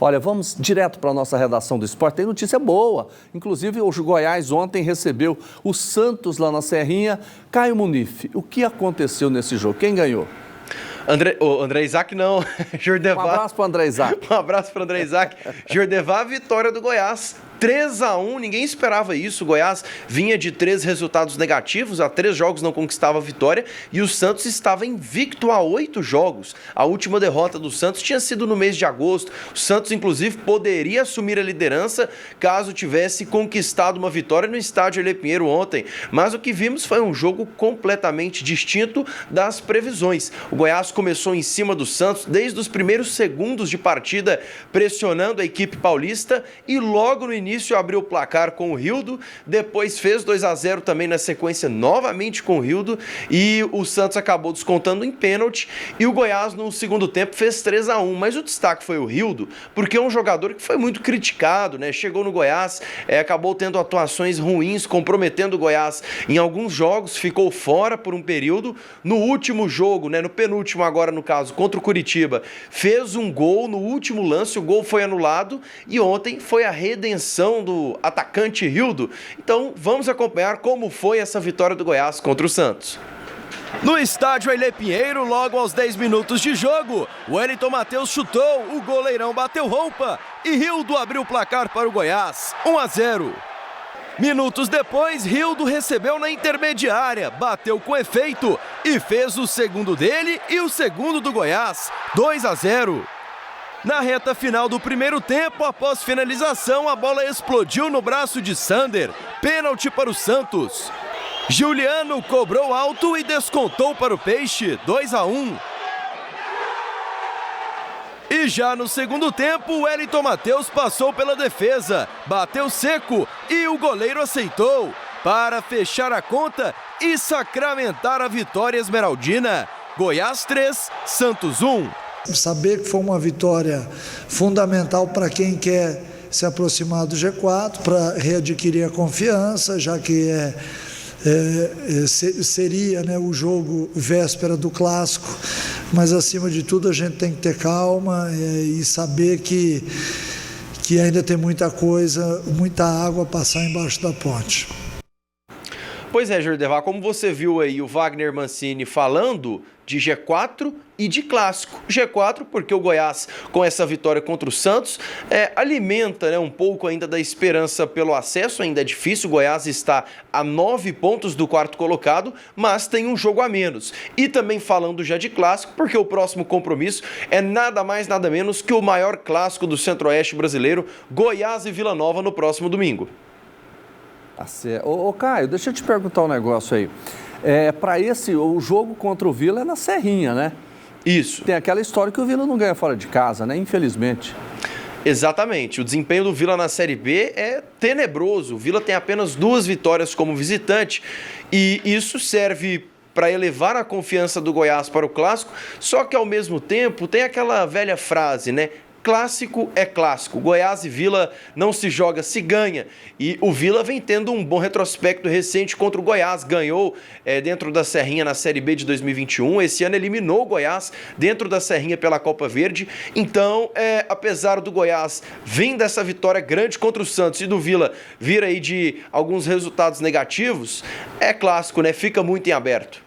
Olha, vamos direto para a nossa redação do esporte. Tem notícia boa. Inclusive, o Goiás ontem recebeu o Santos lá na Serrinha. Caio Munif, o que aconteceu nesse jogo? Quem ganhou? André Isaac não, Jordevar. Um abraço para o André Isaac. Um abraço para o André Isaac. Jordevar, vitória do Goiás. 3-1, ninguém esperava isso. O Goiás vinha de 3 resultados negativos, há 3 jogos não conquistava a vitória e o Santos estava invicto a 8 jogos. A última derrota do Santos tinha sido no mês de agosto. O Santos, inclusive, poderia assumir a liderança caso tivesse conquistado uma vitória no estádio Herley Pinheiro ontem. Mas o que vimos foi um jogo completamente distinto das previsões. O Goiás começou em cima do Santos desde os primeiros segundos de partida, pressionando a equipe paulista e logo no início abriu o placar com o Rildo, depois fez 2-0 também na sequência novamente com o Rildo e o Santos acabou descontando em pênalti e o Goiás no segundo tempo fez 3-1, mas o destaque foi o Rildo, porque é um jogador que foi muito criticado, né? Chegou no Goiás, acabou tendo atuações ruins, comprometendo o Goiás em alguns jogos, ficou fora por um período, no último jogo, né? No penúltimo agora no caso, contra o Curitiba, fez um gol no último lance, o gol foi anulado e ontem foi a redenção do atacante Rildo. Então vamos acompanhar como foi essa vitória do Goiás contra o Santos. No estádio Herley Pinheiro, logo aos 10 minutos de jogo, o Wellington Matheus chutou, o goleirão bateu roupa e Rildo abriu o placar para o Goiás, 1-0. Minutos depois, Rildo recebeu na intermediária, bateu com efeito e fez o segundo dele e o segundo do Goiás, 2-0. Na reta final do primeiro tempo, após finalização, a bola explodiu no braço de Sander. Pênalti para o Santos. Juliano cobrou alto e descontou para o Peixe, 2-1. E já no segundo tempo, o Wellington Matheus passou pela defesa, bateu seco e o goleiro aceitou para fechar a conta e sacramentar a vitória esmeraldina. Goiás 3, Santos 1. Saber que foi uma vitória fundamental para quem quer se aproximar do G4, para readquirir a confiança, já que seria, né, o jogo véspera do clássico, mas acima de tudo a gente tem que ter calma e saber que ainda tem muita coisa, muita água a passar embaixo da ponte. Pois é, Jordevar, como você viu aí o Wagner Mancini falando de G4 e de clássico. G4 porque o Goiás, com essa vitória contra o Santos, alimenta, né, um pouco ainda da esperança pelo acesso, ainda é difícil, o Goiás está a 9 pontos do quarto colocado, mas tem um jogo a menos. E também falando já de clássico, porque o próximo compromisso é nada mais, nada menos que o maior clássico do Centro-Oeste brasileiro, Goiás e Vila Nova, no próximo domingo. Tá certo. Ô, Caio, deixa eu te perguntar um negócio aí. O jogo contra o Vila é na Serrinha, né? Isso. Tem aquela história que o Vila não ganha fora de casa, né? Infelizmente. Exatamente. O desempenho do Vila na Série B é tenebroso. O Vila tem apenas 2 vitórias como visitante e isso serve para elevar a confiança do Goiás para o clássico, só que ao mesmo tempo tem aquela velha frase, né? Clássico é clássico. Goiás e Vila não se joga, se ganha. E o Vila vem tendo um bom retrospecto recente contra o Goiás. Ganhou dentro da Serrinha na Série B de 2021. Esse ano eliminou o Goiás dentro da Serrinha pela Copa Verde. Então, apesar do Goiás vir dessa vitória grande contra o Santos e do Vila vir aí de alguns resultados negativos, é clássico, né? Fica muito em aberto.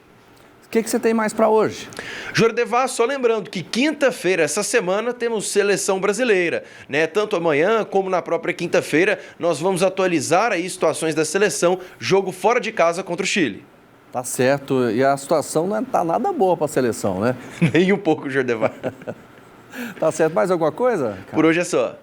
O que você tem mais para hoje? Jordevar, só lembrando que quinta-feira, essa semana, temos seleção brasileira, né? Tanto amanhã como na própria quinta-feira, nós vamos atualizar aí situações da seleção, jogo fora de casa contra o Chile. Tá certo, e a situação não tá nada boa para a seleção, né? Nem um pouco, Jordevar. Tá certo, mais alguma coisa, cara? Por hoje é só.